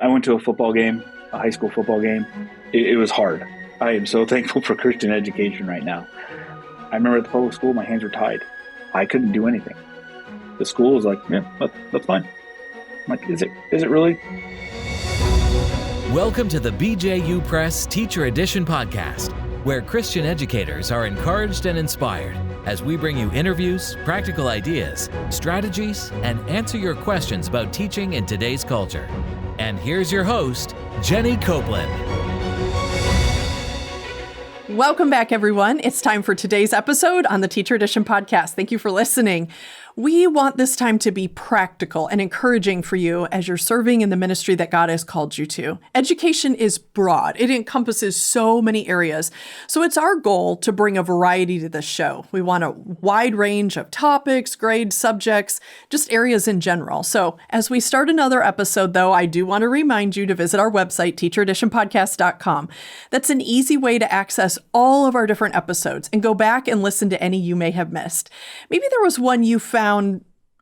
I went to a football game, a high school football game. It was hard. I am so thankful for Christian education right now. I remember at the public school, my hands were tied. I couldn't do anything. The school was like, yeah, that's fine. I'm like, is it really? Welcome to the BJU Press Teacher Edition podcast, where Christian educators are encouraged and inspired as we bring you interviews, practical ideas, strategies, and answer your questions about teaching in today's culture. And here's your host, Jenny Copeland. Welcome back, everyone. It's time for today's episode on the Teacher Edition podcast. Thank you for listening. We want this time to be practical and encouraging for you as you're serving in the ministry that God has called you to. Education is broad. It encompasses so many areas. So it's our goal to bring a variety to this show. We want a wide range of topics, grades, subjects, just areas in general. So as we start another episode, though, I do want to remind you to visit our website, teachereditionpodcast.com. That's an easy way to access all of our different episodes and go back and listen to any you may have missed. Maybe there was one you found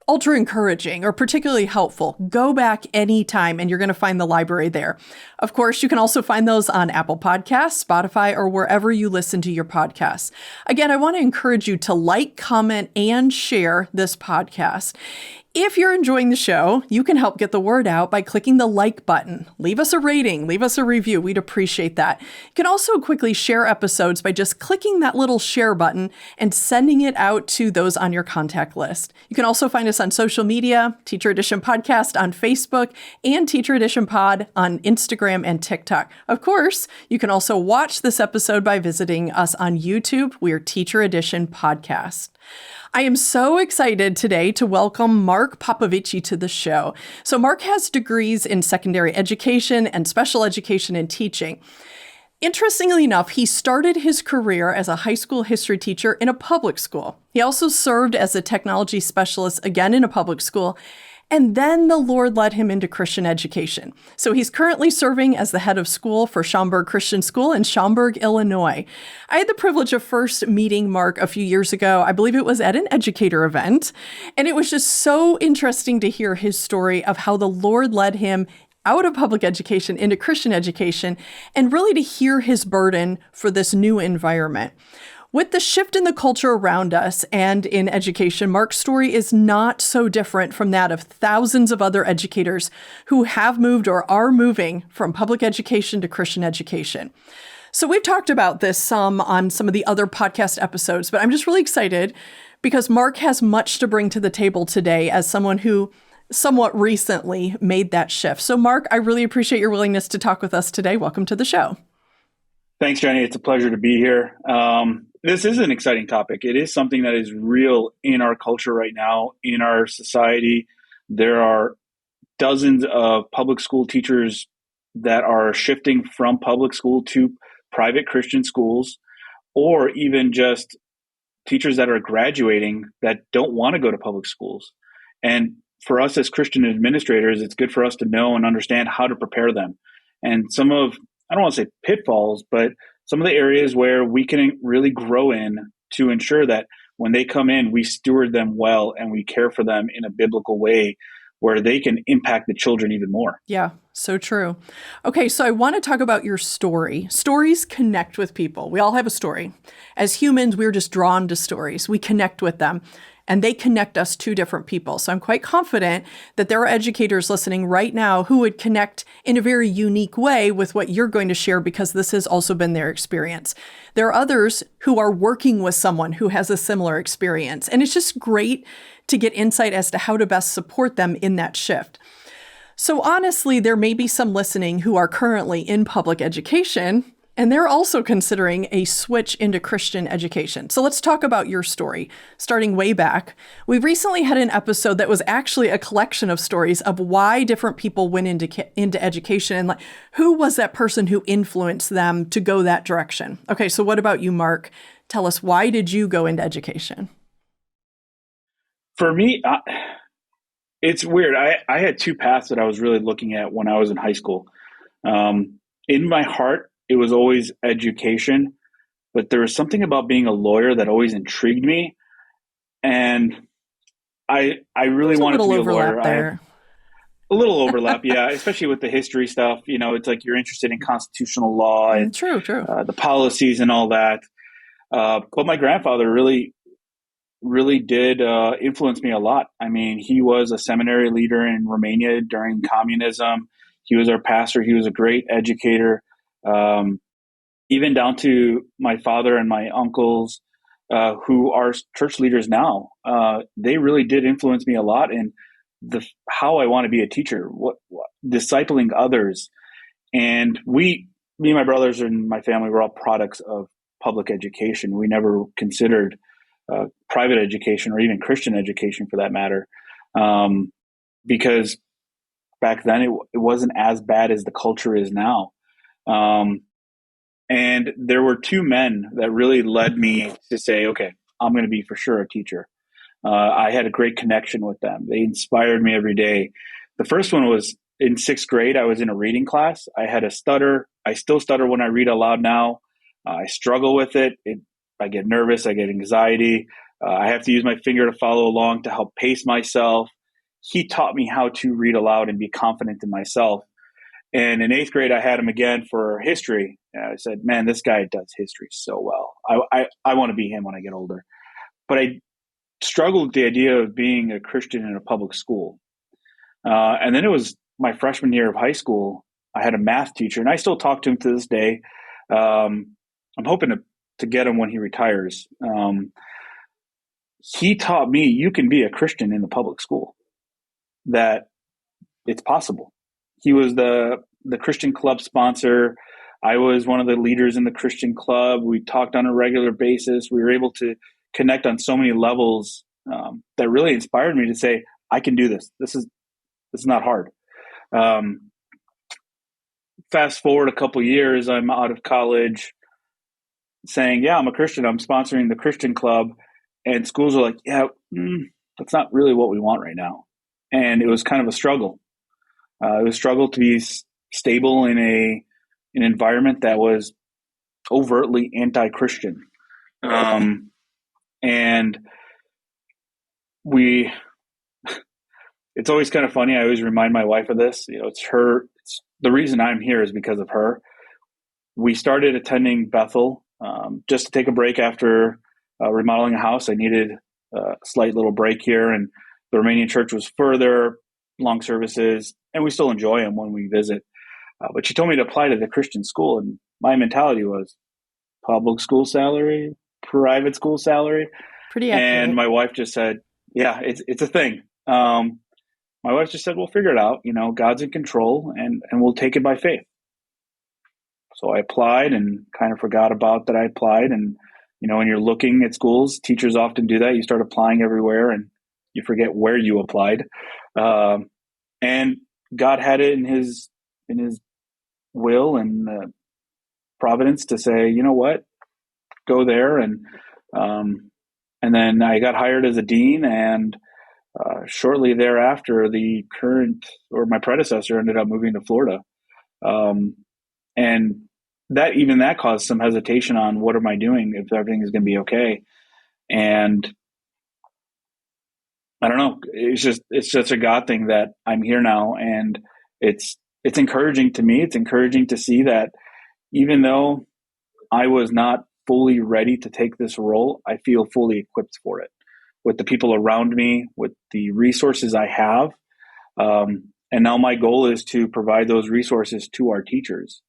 ultra encouraging or particularly helpful. Go back anytime and you're going to find the library there. Of course, you can also find those on Apple Podcasts, Spotify, or wherever you listen to your podcasts. Again, I want to encourage you to like, comment, and share this podcast. If you're enjoying the show, you can help get the word out by clicking the like button. Leave us a rating, leave us a review. We'd appreciate that. You can also quickly share episodes by just clicking that little share button and sending it out to those on your contact list. You can also find us on social media, Teacher Edition Podcast on Facebook, and Teacher Edition Pod on Instagram and TikTok. Of course, you can also watch this episode by visiting us on YouTube. We're Teacher Edition Podcast. I am so excited today to welcome Marc Popovici to the show. So Marc has degrees in secondary education and special education and teaching. Interestingly enough, he started his career as a high school history teacher in a public school. He also served as a technology specialist, again in a public school. And then the Lord led him into Christian education. So he's currently serving as the head of school for Schaumburg Christian School in Schaumburg, Illinois. I had the privilege of first meeting Marc a few years ago. I believe it was at an educator event. And it was just so interesting to hear his story of how the Lord led him out of public education into Christian education, and really to hear his burden for this new environment. With the shift in the culture around us and in education, Marc's story is not so different from that of thousands of other educators who have moved or are moving from public education to Christian education. So we've talked about this some on some of the other podcast episodes, but I'm just really excited because Marc has much to bring to the table today as someone who somewhat recently made that shift. So Marc, I really appreciate your willingness to talk with us today. Welcome to the show. Thanks, Jenny. It's a pleasure to be here. This is an exciting topic. It is something that is real in our culture right now, in our society. There are dozens of public school teachers that are shifting from public school to private Christian schools, or even just teachers that are graduating that don't want to go to public schools. And for us as Christian administrators, it's good for us to know and understand how to prepare them. And some of, I don't want to say pitfalls, but some of the areas where we can really grow in to ensure that when they come in, we steward them well and we care for them in a biblical way where they can impact the children even more. Yeah, so true. Okay, so I want to talk about your story. Stories connect with people. We all have a story. As humans, we're just drawn to stories. We connect with them. And they connect us to different people. So I'm quite confident that there are educators listening right now who would connect in a very unique way with what you're going to share because this has also been their experience. There are others who are working with someone who has a similar experience. And it's just great to get insight as to how to best support them in that shift. So honestly, there may be some listening who are currently in public education, and they're also considering a switch into Christian education. So let's talk about your story, starting way back. We recently had an episode that was actually a collection of stories of why different people went into education and who was that person who influenced them to go that direction. Okay, so what about you, Marc? Tell us, why did you go into education? For me, it's weird. I had two paths that I was really looking at when I was in high school. In my heart, it was always education, but there was something about being a lawyer that always intrigued me. And I really wanted to be a lawyer. There. A little overlap, yeah, especially with the history stuff. It's like you're interested in constitutional law and True. the policies and all that. But my grandfather really, really did influence me a lot. I mean, he was a seminary leader in Romania during communism. He was our pastor. He was a great educator, even down to my father and my uncles, who are church leaders now. They really did influence me a lot in how I want to be a teacher, what discipling others. And me and my brothers and my family were all products of public education. We never considered private education or even Christian education for that matter, because back then it wasn't as bad as the culture is now. And there were two men that really led me to say, okay, I'm going to be for sure a teacher. I had a great connection with them. They inspired me every day. The first one was in sixth grade. I was in a reading class. I had a stutter. I still stutter when I read aloud now. I struggle with it. I get nervous. I get anxiety. I have to use my finger to follow along to help pace myself. He taught me how to read aloud and be confident in myself. And in eighth grade, I had him again for history. I said, man, this guy does history so well. I want to be him when I get older. But I struggled with the idea of being a Christian in a public school. And then it was my freshman year of high school. I had a math teacher, and I still talk to him to this day. I'm hoping to get him when he retires. He taught me you can be a Christian in the public school, that it's possible. He was the Christian club sponsor. I was one of the leaders in the Christian club. We talked on a regular basis. We were able to connect on so many levels that really inspired me to say, I can do this. This is not hard. Fast forward a couple years, I'm out of college saying, yeah, I'm a Christian. I'm sponsoring the Christian club. And schools are like, yeah, that's not really what we want right now. And it was kind of a struggle. It was a struggle to be stable in an environment that was overtly anti-Christian. And it's always kind of funny. I always remind my wife of this. It's her. The reason I'm here is because of her. We started attending Bethel just to take a break after remodeling a house. I needed a slight little break here, and the Romanian church was further, long services, and we still enjoy them when we visit. But she told me to apply to the Christian school, and my mentality was public school salary, private school salary. Pretty accurate. And my wife just said, yeah, it's a thing. My wife just said, we'll figure it out. God's in control, and we'll take it by faith. So I applied and kind of forgot about that I applied. And, when you're looking at schools, teachers often do that. You start applying everywhere and you forget where you applied. And God had it in his will and providence to say, you know what, go there. And then I got hired as a dean, and shortly thereafter, my predecessor ended up moving to Florida. And that caused some hesitation on what am I doing, if everything is going to be okay. And I don't know, it's just a God thing that I'm here now. And it's encouraging to me. It's encouraging to see that even though I was not fully ready to take this role, I feel fully equipped for it with the people around me, with the resources I have. And now my goal is to provide those resources to our teachers.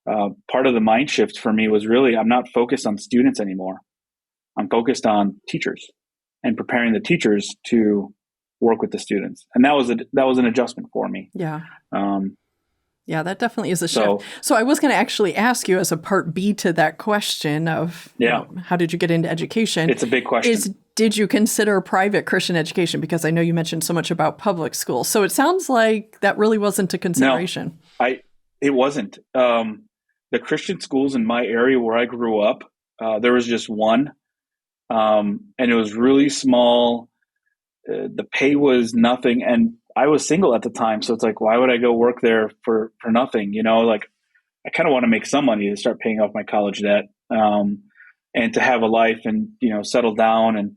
Part of the mind shift for me was really, I'm not focused on students anymore. I'm focused on teachers and preparing the teachers to work with the students. And that was an adjustment for me. Yeah. Yeah, that definitely is a shift. So I was going to actually ask you as a part B to that question of how did you get into education? It's a big question. Did you consider private Christian education? Because I know you mentioned so much about public schools. So it sounds like that really wasn't a consideration. No, it wasn't. The Christian schools in my area where I grew up, there was just one. And it was really small. The pay was nothing. And I was single at the time. So it's like, why would I go work there for nothing? Like I kind of want to make some money to start paying off my college debt, and to have a life and, settle down. And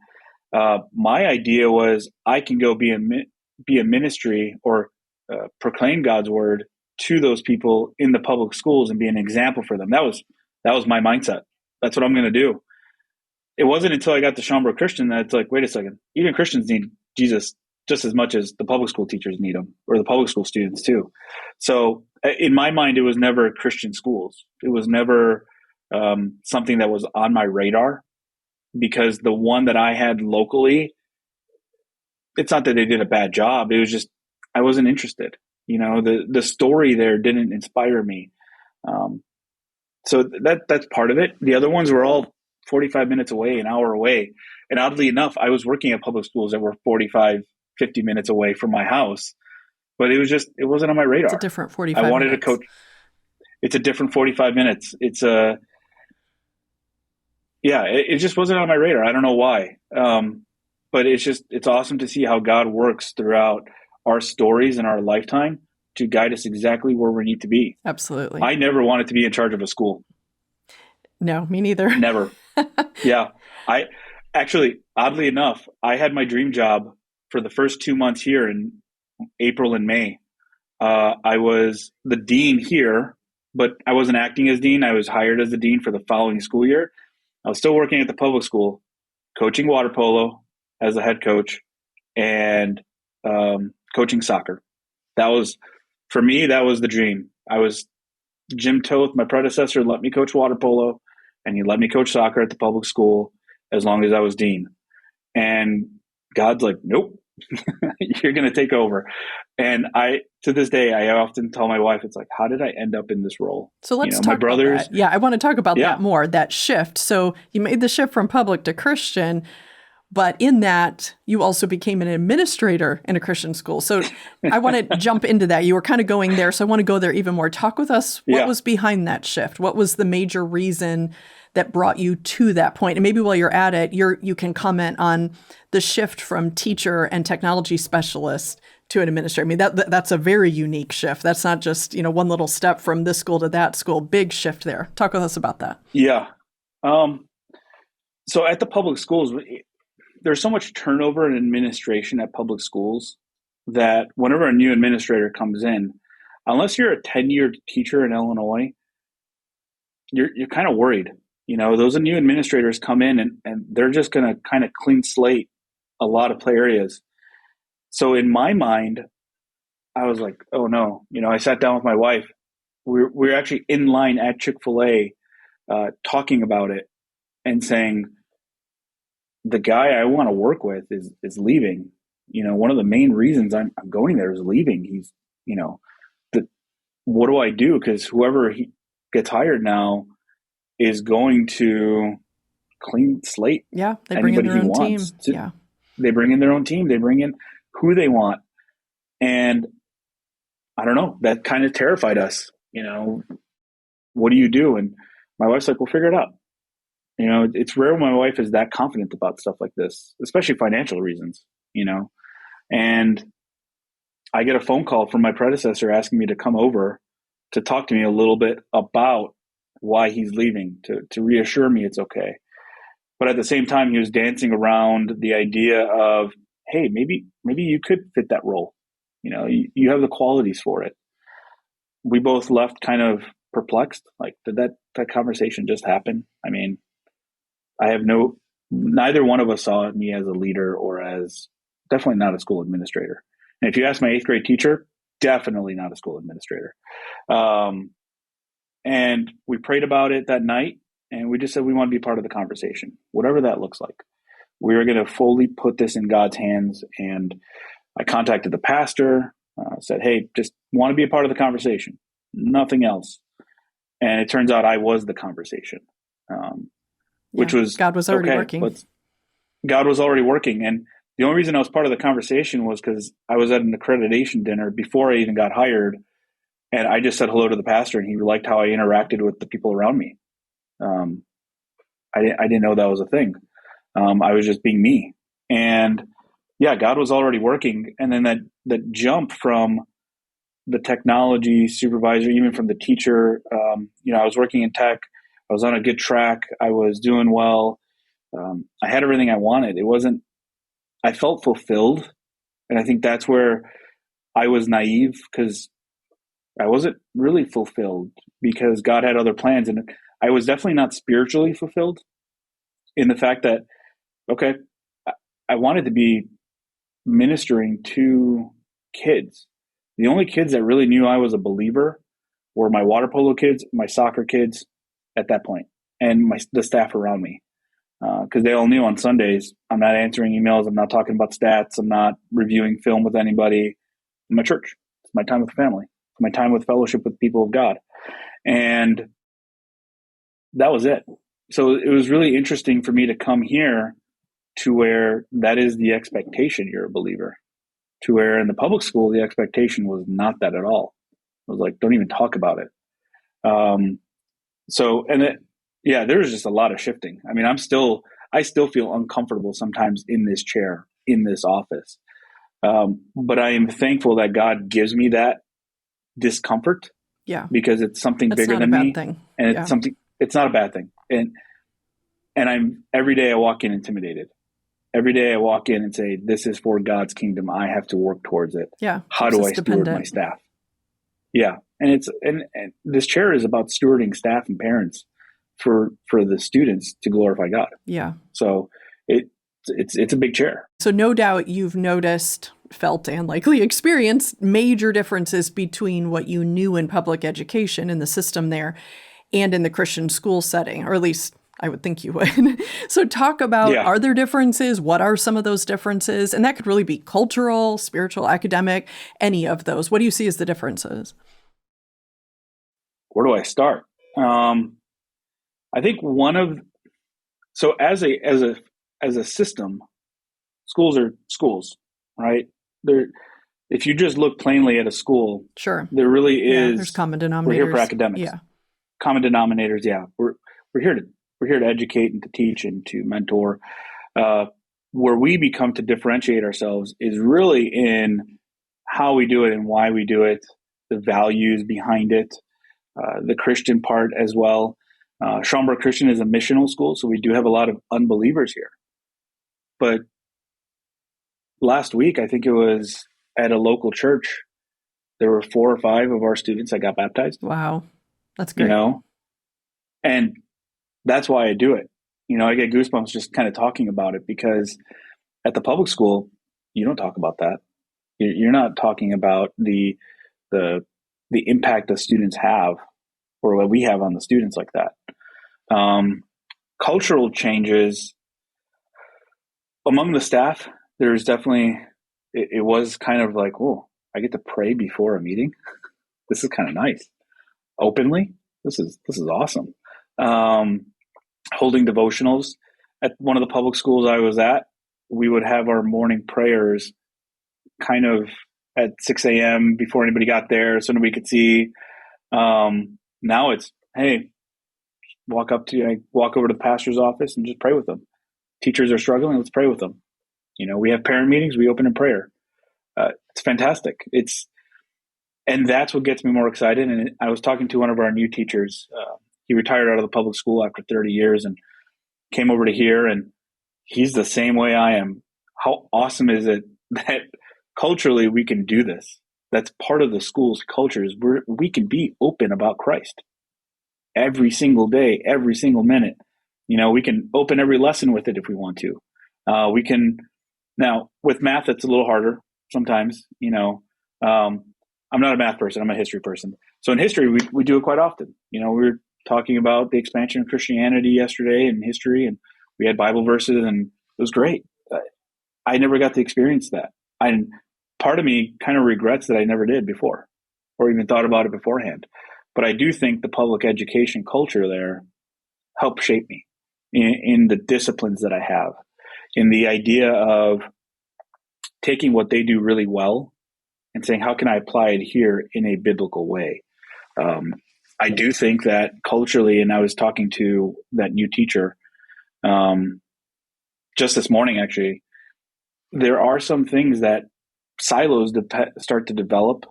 my idea was I can go be a ministry or proclaim God's word to those people in the public schools and be an example for them. That was my mindset. That's what I'm going to do. It wasn't until I got to Schaumburg Christian that it's like, wait a second, even Christians need Jesus just as much as the public school teachers need him, or the public school students too. So in my mind, it was never Christian schools. It was never something that was on my radar, because the one that I had locally, it's not that they did a bad job. It was just, I wasn't interested. The story there didn't inspire me. So that's part of it. The other ones were all 45 minutes away, an hour away. And oddly enough, I was working at public schools that were 45, 50 minutes away from my house, but it wasn't on my radar. It's a different 45 I wanted minutes. to coach. It's a different 45 minutes. It just wasn't on my radar. I don't know why. But it's awesome to see how God works throughout our stories and our lifetime to guide us exactly where we need to be. Absolutely. I never wanted to be in charge of a school. No, me neither. Never. Yeah. I actually, oddly enough, I had my dream job for the first 2 months here in April and May. I was the dean here, but I wasn't acting as dean. I was hired as the dean for the following school year. I was still working at the public school, coaching water polo as a head coach, and coaching soccer. For me, that was the dream. Jim Toth, my predecessor, let me coach water polo, and he let me coach soccer at the public school as long as I was dean. And God's like, nope, you're going to take over. And to this day, I often tell my wife, it's like, how did I end up in this role? So let's talk about that. Yeah, I want to talk about that more, that shift. So you made the shift from public to Christian, but in that, you also became an administrator in a Christian school. So I want to jump into that. You were kind of going there, so I want to go there even more. Talk with us. What was behind that shift? What was the major reason that brought you to that point? And maybe while you're at it, you can comment on the shift from teacher and technology specialist to an administrator. I mean, that's a very unique shift. That's not just, one little step from this school to that school. Big shift there. Talk with us about that. Yeah. So at the public schools, there's so much turnover in administration at public schools that whenever a new administrator comes in, unless you're a tenured teacher in Illinois, you're kind of worried. Those new administrators come in and they're just going to kind of clean slate a lot of areas. So in my mind, I was like, oh no, I sat down with my wife. We're actually in line at Chick-fil-A talking about it and saying, the guy I want to work with is leaving. One of the main reasons I'm going there is leaving. He's, what do I do? Because whoever he gets hired now is going to clean slate. Yeah, they bring in their own team. Yeah, they bring in their own team. They bring in who they want, and I don't know. That kind of terrified us. What do you do? And my wife's like, "We'll figure it out." It's rare when my wife is that confident about stuff like this, especially financial reasons. And I get a phone call from my predecessor asking me to come over to talk to me a little bit about why he's leaving, to reassure me it's okay. But at the same time, he was dancing around the idea of, hey, maybe you could fit that role. You have the qualities for it. We both left kind of perplexed. Like, did that conversation just happen? I mean, neither one of us saw me as a leader or as definitely not a school administrator. And if you ask my 8th grade teacher, definitely not a school administrator. And we prayed about it that night, and we just said we want to be part of the conversation, whatever that looks like. We are going to fully put this in God's hands. And I contacted the pastor, said, hey, just want to be a part of the conversation, nothing else. And it turns out I was the conversation, which was God was already working. God was already working. And the only reason I was part of the conversation was because I was at an accreditation dinner before I even got hired. And I just said hello to the pastor, and he liked how I interacted with the people around me. I didn't know that was a thing. I was just being me. And yeah, God was already working. And then that jump from the technology supervisor, even from the teacher, I was working in tech. I was on a good track. I was doing well. I had everything I wanted. I felt fulfilled. And I think that's where I was naive because I wasn't really fulfilled because God had other plans. And I was definitely not spiritually fulfilled in the fact that, okay, I wanted to be ministering to kids. The only kids that really knew I was a believer were my water polo kids, my soccer kids at that point, and the staff around me. Because they all knew on Sundays, I'm not answering emails, I'm not talking about stats, I'm not reviewing film with anybody. In my church, it's my time with family, it's my time with fellowship with people of God. And that was it. So it was really interesting for me to come here to where that is the expectation, you're a believer, to where in the public school, the expectation was not that at all. It was like, don't even talk about it. There was just a lot of shifting. I mean, I still feel uncomfortable sometimes in this chair, in this office. But I am thankful that God gives me that discomfort. Yeah. Because it's something bigger than me. Thing. And it's not a bad thing. And every day I walk in intimidated. Every day I walk in and say, this is for God's kingdom. I have to work towards it. Yeah. How do I steward my staff? Yeah. And and this chair is about stewarding staff and parents for the students to glorify God. Yeah. So it's a big chair. So no doubt you've noticed, felt, and likely experienced major differences between what you knew in public education in the system there and in the Christian school setting, or at least I would think you would. So talk about, Are there differences? What are some of those differences? And that could really be cultural, spiritual, academic, any of those. What do you see as the differences? Where do I start? I think as a system, schools are schools, right? If you just look plainly at a school, sure, there really is. There's common denominators. We're here for academics. Yeah, common denominators. Yeah, we're here to educate and to teach and to mentor. Where we become to differentiate ourselves is really in how we do it and why we do it, the values behind it, the Christian part as well. Schaumburg Christian is a missional school, so we do have a lot of unbelievers here. But last week, I think it was at a local church, there were 4 or 5 of our students that got baptized. Wow. That's great. And that's why I do it. I get goosebumps just kind of talking about it, because at the public school, you don't talk about that. You're not talking about the impact that students have, or what we have on the students like that. Cultural changes among the staff. There's definitely, it was kind of like, oh, I get to pray before a meeting. This is kind of nice. Openly, this is awesome. Holding devotionals at one of the public schools I was at, we would have our morning prayers kind of at 6 a.m. before anybody got there, so nobody could see. Now it's, hey, walk over to the pastor's office and just pray with them. Teachers are struggling, let's pray with them. We have parent meetings, we open in prayer. It's fantastic. And that's what gets me more excited. And I was talking to one of our new teachers. He retired out of the public school after 30 years and came over to here, and he's the same way I am. How awesome is it that culturally we can do this? That's part of the school's culture, is we can be open about Christ every single day, every single minute. We can open every lesson with it if we want to. We can, now with math, it's a little harder sometimes. I'm not a math person, I'm a history person. So in history, we do it quite often. We were talking about the expansion of Christianity yesterday in history, and we had Bible verses, and it was great. I never got to experience that. Part of me kind of regrets that I never did before, or even thought about it beforehand. But I do think the public education culture there helped shape me in the disciplines that I have, in the idea of taking what they do really well and saying, how can I apply it here in a biblical way? I do think that culturally, and I was talking to that new teacher just this morning, actually, there are some things that silos start to develop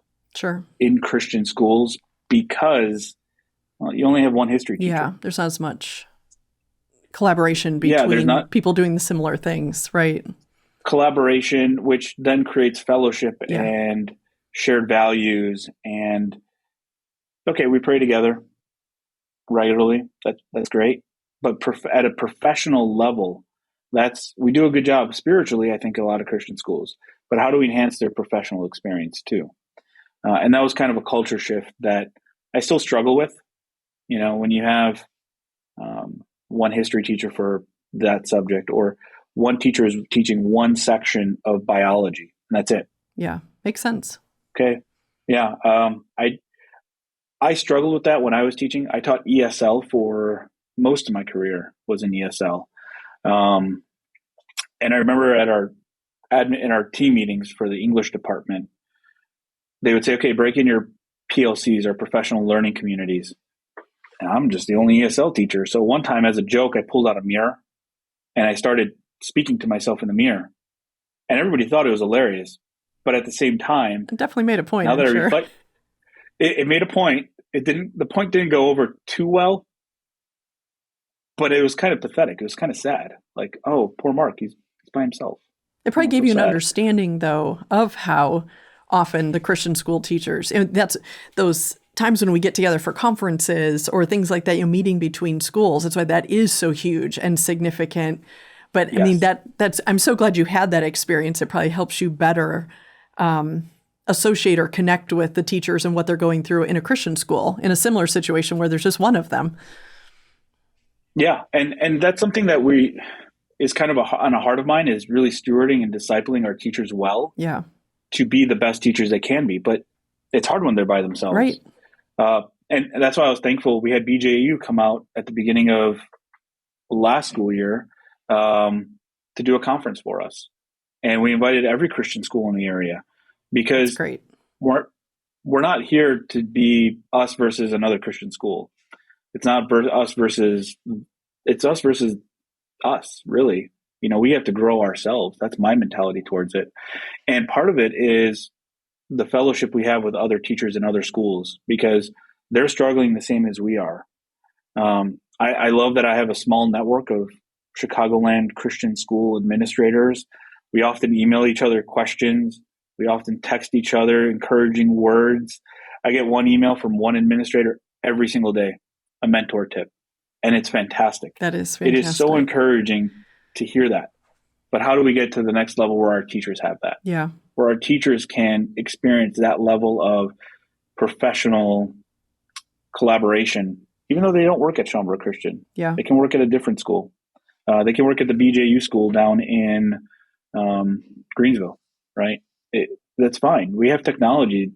in Christian schools because you only have one history teacher. Yeah, there's not as much collaboration between people doing the similar things, right? Collaboration, which then creates fellowship and shared values, and okay, we pray together regularly. That's great. But at a professional level, we do a good job spiritually, I think, a lot of Christian schools. But how do we enhance their professional experience too? And that was kind of a culture shift that I still struggle with. When you have one history teacher for that subject, or one teacher is teaching one section of biology, and that's it. Yeah, makes sense. Okay. Yeah. I struggled with that when I was teaching. I taught ESL for most of my career, was in ESL. And I remember in our team meetings for the English department, they would say, okay, break in your PLCs, or professional learning communities. And I'm just the only ESL teacher. So one time, as a joke, I pulled out a mirror and I started speaking to myself in the mirror. And everybody thought it was hilarious. But at the same time, it definitely made a point. Now that I reflect, it made a point. The point didn't go over too well, but it was kind of pathetic. It was kind of sad. Like, oh, poor Mark, he's by himself. It probably gave you an understanding, though, of how often the Christian school teachers, and that's those times when we get together for conferences or things like that, meeting between schools. That's why that is so huge and significant. But yes. I mean, that's, I'm so glad you had that experience. It probably helps you better associate or connect with the teachers and what they're going through in a Christian school in a similar situation where there's just one of them. Yeah. And that's something that is kind of on a heart of mine, is really stewarding and discipling our teachers well. Yeah. To be the best teachers they can be. But it's hard when they're by themselves. Right. And that's why I was thankful we had BJU come out at the beginning of last school year to do a conference for us. And we invited every Christian school in the area, because great. We're not here to be us versus another Christian school. It's not us versus us, really. We have to grow ourselves. That's my mentality towards it. And part of it is the fellowship we have with other teachers in other schools, because they're struggling the same as we are. I love that I have a small network of Chicagoland Christian school administrators. We often email each other questions. We often text each other encouraging words. I get one email from one administrator every single day, a mentor tip, and it's fantastic. That is fantastic. It is so encouraging to hear that. But how do we get to the next level where our teachers have that? Yeah. Where our teachers can experience that level of professional collaboration, even though they don't work at Schaumburg Christian. Yeah. They can work at a different school. They can work at the BJU school down in Greensville, right? That's fine. We have technology.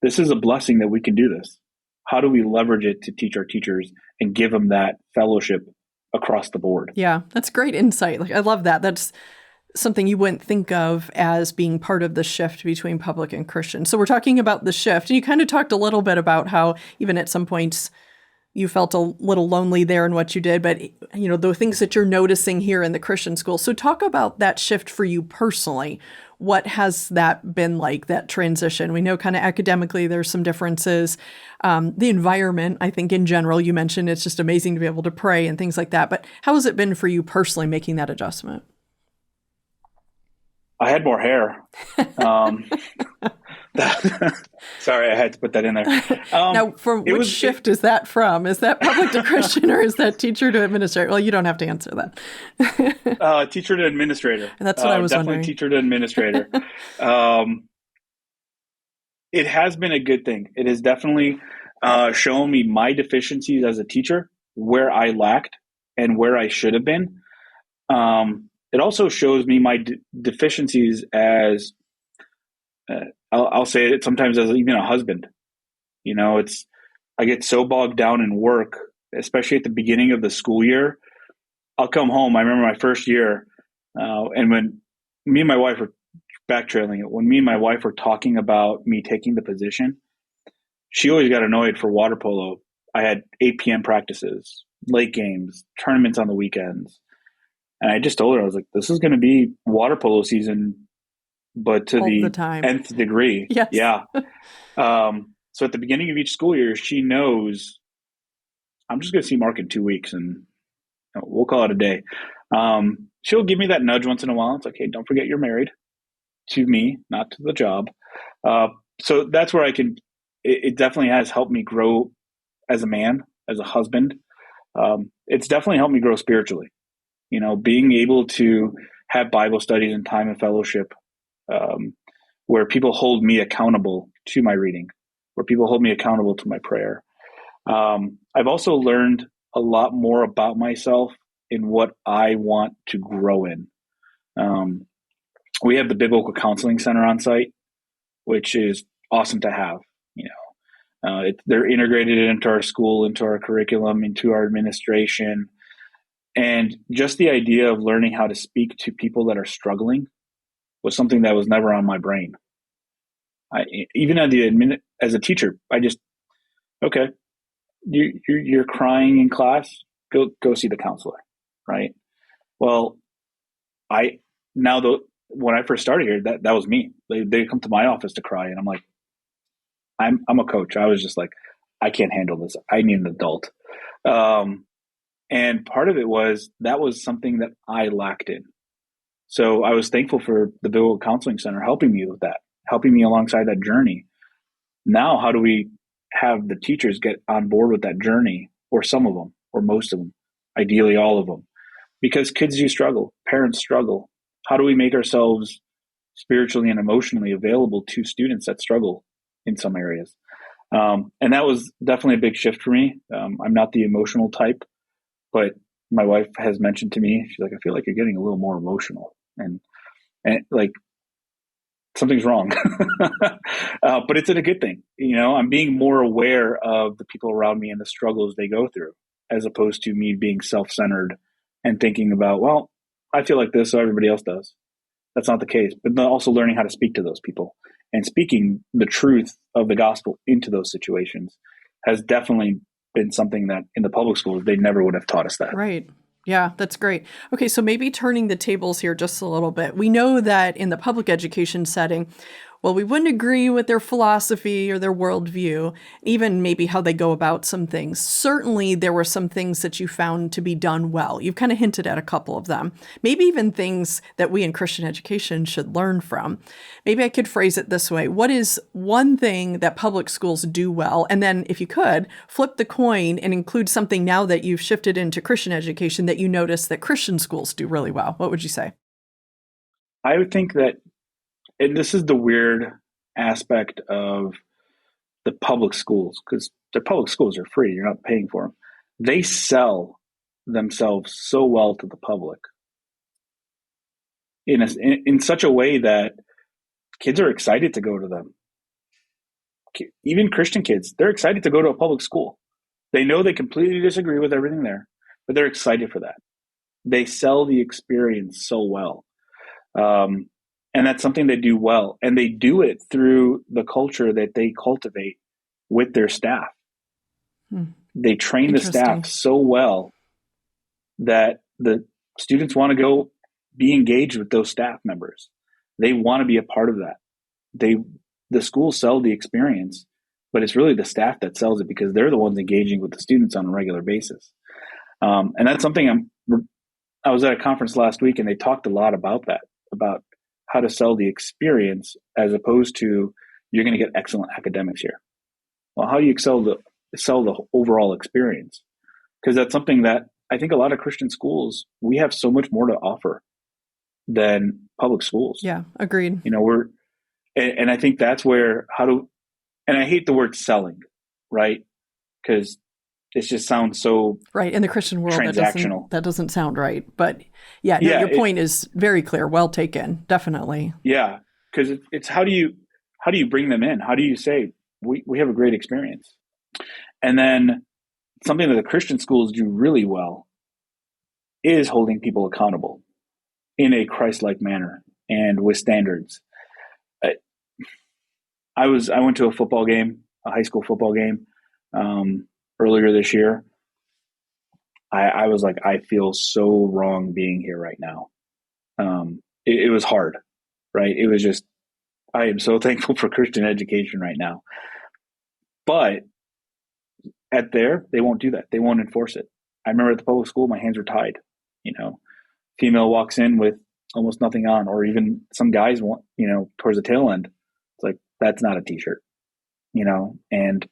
This is a blessing that we can do this. How do we leverage it to teach our teachers and give them that fellowship across the board? Yeah, that's great insight. Like, I love that. That's something you wouldn't think of as being part of the shift between public and Christian. So we're talking about the shift, and you kind of talked a little bit about how even at some points you felt a little lonely there in what you did, but the things that you're noticing here in the Christian school. So talk about that shift for you personally. What has that been like, that transition? We know kind of academically there's some differences. The environment, I think in general, you mentioned it's just amazing to be able to pray and things like that. But how has it been for you personally making that adjustment? I had more hair. Sorry, I had to put that in there. Now, which shift is that from? Is that public to Christian, or is that teacher to administrator? Well, you don't have to answer that. Teacher to administrator. That's what I was definitely wondering. Teacher to administrator. It has been a good thing. It has definitely shown me my deficiencies as a teacher, where I lacked and where I should have been. It also shows me my deficiencies as, I'll say it sometimes, as even a husband. I get so bogged down in work, especially at the beginning of the school year. I'll come home. I remember my first year, and when me and my wife were backtrailing it, when me and my wife were talking about me taking the position, she always got annoyed for water polo. I had 8 p.m. practices, late games, tournaments on the weekends. And I just told her, I was like, this is going to be water polo season, but to the nth degree. Yes. Yeah. So at the beginning of each school year, she knows I'm just going to see Mark in 2 weeks, and we'll call it a day. She'll give me that nudge once in a while. It's like, hey, don't forget you're married to me, not to the job. So that's where it definitely has helped me grow as a man, as a husband. It's definitely helped me grow spiritually. Being able to have Bible studies and time of fellowship, where people hold me accountable to my reading, where people hold me accountable to my prayer. I've also learned a lot more about myself in what I want to grow in. We have the Biblical Counseling Center on site, which is awesome to have. They're integrated into our school, into our curriculum, into our administration. And just the idea of learning how to speak to people that are struggling was something that was never on my brain. Even as a teacher, okay, you're crying in class, go see the counselor, right? Well, when I first started here, that was me. They come to my office to cry, and I'm like, I'm a coach. I was just like, I can't handle this. I need an adult. And part of it that was something that I lacked in. So I was thankful for the Biblical Counseling Center helping me with that, helping me alongside that journey. Now, how do we have the teachers get on board with that journey, or some of them, or most of them, ideally all of them? Because kids do struggle, parents struggle. How do we make ourselves spiritually and emotionally available to students that struggle in some areas? And that was definitely a big shift for me. I'm not the emotional type, but my wife has mentioned to me, she's like, I feel like you're getting a little more emotional, and like something's wrong. But it's a good thing. I'm being more aware of the people around me and the struggles they go through, as opposed to me being self-centered and thinking about, well, I feel like this, so everybody else does. That's not the case. But also learning how to speak to those people and speaking the truth of the gospel into those situations has definitely been something that in the public schools, they never would have taught us that. Right. Yeah, that's great. Okay, so maybe turning the tables here just a little bit. We know that in the public education setting, well, we wouldn't agree with their philosophy or their worldview, even maybe how they go about some things. Certainly, there were some things that you found to be done well. You've kind of hinted at a couple of them, maybe even things that we in Christian education should learn from. Maybe I could phrase it this way. What is one thing that public schools do well? And then if you could, flip the coin and include something now that you've shifted into Christian education that you notice that Christian schools do really well. What would you say? I would think that, and this is the weird aspect of the public schools, because the public schools are free. You're not paying for them. They sell themselves so well to the public in such a way that kids are excited to go to them. Even Christian kids, they're excited to go to a public school. They know they completely disagree with everything there, but they're excited for that. They sell the experience so well. And that's something they do well. And they do it through the culture that they cultivate with their staff. They train the staff so well that the students want to go be engaged with those staff members. They want to be a part of that. The schools sell the experience, but it's really the staff that sells it, because they're the ones engaging with the students on a regular basis. And that's something I was at a conference last week, and they talked a lot about that, about how to sell the experience as opposed to you're going to get excellent academics here. Well, how do you sell the overall experience? Because that's something that I think a lot of Christian schools, we have so much more to offer than public schools. Yeah, agreed. And I think that's where and I hate the word selling, right? Because it just sounds so right in the Christian world transactional. That doesn't sound right. But your point is very clear. Well taken. Definitely. Yeah, because it's how do you bring them in? How do you say we have a great experience? And then something that the Christian schools do really well is holding people accountable in a Christ-like manner and with standards. I went to a football game, a high school football game, earlier this year. I was like, I feel so wrong being here right now. It was hard, right? It was just, I am so thankful for Christian education right now. But they won't do that. They won't enforce it. I remember at the public school, my hands were tied. Female walks in with almost nothing on, or even some guys want, towards the tail end. It's like, that's not a t-shirt, and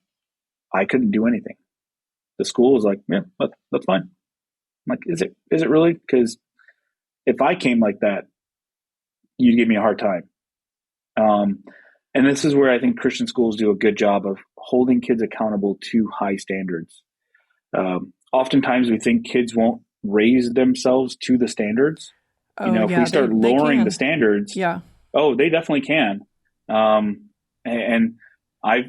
I couldn't do anything. The school was like, yeah, that's fine. I'm like, is it really? Because if I came like that, you'd give me a hard time. And this is where I think Christian schools do a good job of holding kids accountable to high standards. Oftentimes we think kids won't raise themselves to the standards. If we start lowering the standards, they definitely can. And I've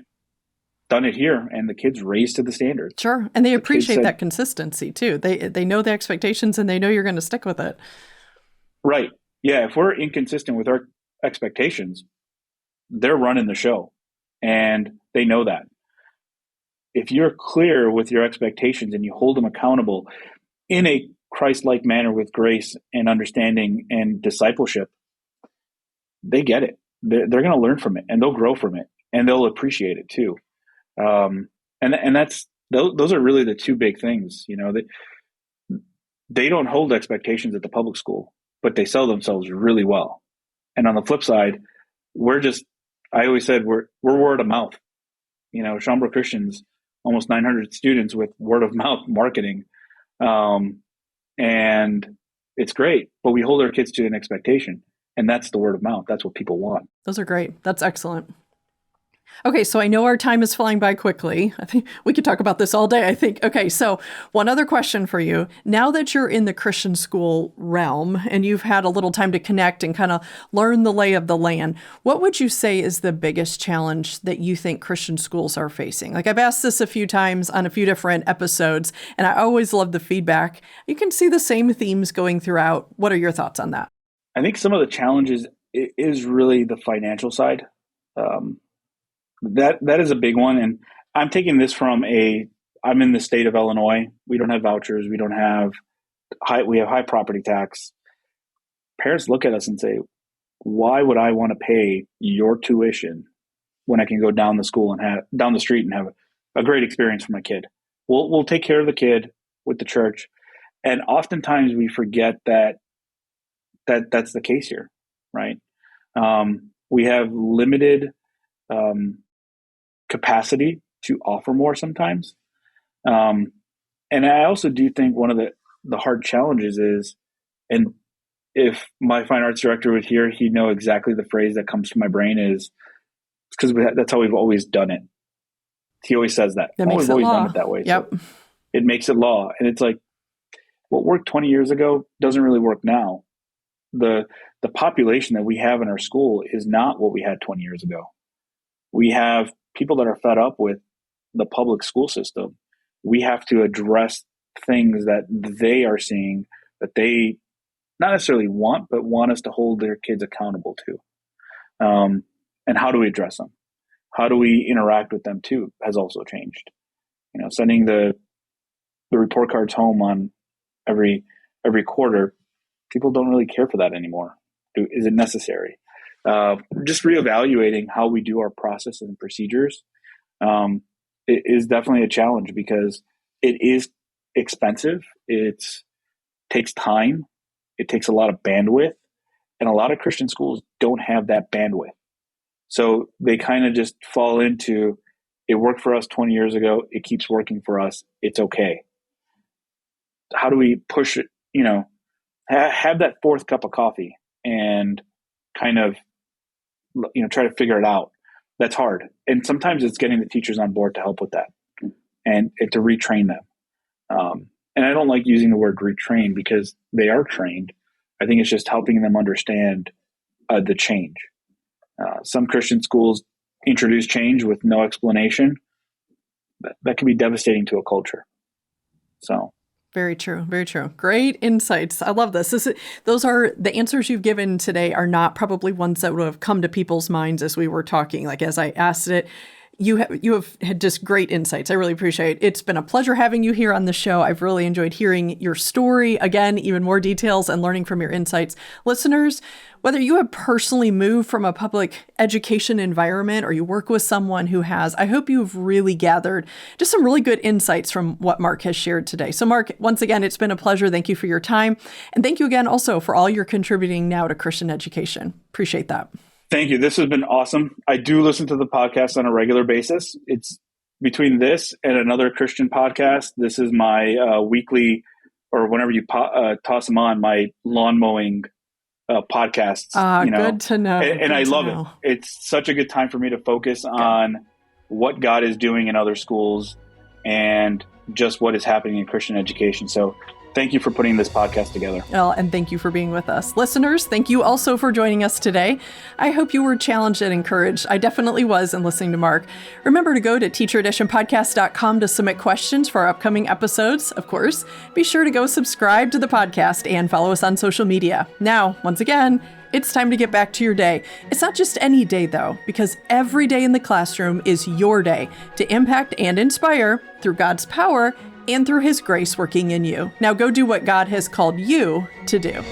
done it here, and the kids raise to the standards. Sure. And they appreciate that consistency too. They know the expectations, and they know you're going to stick with it. Right. Yeah. If we're inconsistent with our expectations, they're running the show, and they know that. If you're clear with your expectations and you hold them accountable in a Christ-like manner with grace and understanding and discipleship, they get it. They're going to learn from it, and they'll grow from it, and they'll appreciate it too. And that's those are really the two big things. They don't hold expectations at the public school, but they sell themselves really well. And on the flip side, I always said we're word of mouth. Schaumburg Christian's almost 900 students with word of mouth marketing. And it's great, but we hold our kids to an expectation, and that's the word of mouth. That's what people want. Those are great. That's excellent. Okay, so I know our time is flying by quickly. I think we could talk about this all day, I think. Okay, so one other question for you. Now that you're in the Christian school realm and you've had a little time to connect and kind of learn the lay of the land, what would you say is the biggest challenge that you think Christian schools are facing? Like, I've asked this a few times on a few different episodes, and I always love the feedback. You can see the same themes going throughout. What are your thoughts on that? I think some of the challenges is really the financial side. That is a big one. And I'm taking this I'm in the state of Illinois. We don't have vouchers. We have high property tax. Parents look at us and say, why would I want to pay your tuition when I can go down the street and have a great experience for my kid? We'll take care of the kid with the church. And oftentimes we forget that's the case here, right? We have limited capacity to offer more sometimes. And I also do think one of the hard challenges is, and if my fine arts director would hear, he'd know exactly the phrase that comes to my brain is, because that's how we've always done it. He always says that. We've always law. done it that way. Yep. So it makes it law. And it's like, what worked 20 years ago doesn't really work now. The population that we have in our school is not what we had 20 years ago. We have people that are fed up with the public school system. We have to address things that they are seeing that they not necessarily want, but want us to hold their kids accountable to. And how do we address them? How do we interact with them too has also changed. Sending the report cards home on every quarter, people don't really care for that anymore. Is it necessary? Just reevaluating how we do our process and procedures it is definitely a challenge because it is expensive. It takes time. It takes a lot of bandwidth. And a lot of Christian schools don't have that bandwidth. So they kind of just fall into, it worked for us 20 years ago. It keeps working for us. It's okay. How do we push it, have that fourth cup of coffee and kind of, try to figure it out. That's hard. And sometimes it's getting the teachers on board to help with that and to retrain them. And I don't like using the word retrain because they are trained. I think it's just helping them understand the change. Some Christian schools introduce change with no explanation. That can be devastating to a culture. So. Very true. Very true. Great insights. I love this. Those are the answers you've given today are not probably ones that would have come to people's minds as we were talking. Like as I asked it, you have had just great insights. I really appreciate it. It's been a pleasure having you here on the show. I've really enjoyed hearing your story. Again, even more details and learning from your insights. Listeners, whether you have personally moved from a public education environment or you work with someone who has, I hope you've really gathered just some really good insights from what Marc has shared today. So Marc, once again, it's been a pleasure. Thank you for your time. And thank you again also for all your contributing now to Christian education. Appreciate that. Thank you. This has been awesome. I do listen to the podcast on a regular basis. It's between this and another Christian podcast. This is my weekly, or whenever you toss them on, my lawn mowing podcasts. Good to know. And I love it. It's such a good time for me to focus on what God is doing in other schools and just what is happening in Christian education. So thank you for putting this podcast together. Well, and thank you for being with us. Listeners, thank you also for joining us today. I hope you were challenged and encouraged. I definitely was in listening to Marc. Remember to go to teachereditionpodcast.com to submit questions for our upcoming episodes. Of course, be sure to go subscribe to the podcast and follow us on social media. Now, once again, it's time to get back to your day. It's not just any day, though, because every day in the classroom is your day to impact and inspire through God's power and through His grace working in you. Now go do what God has called you to do.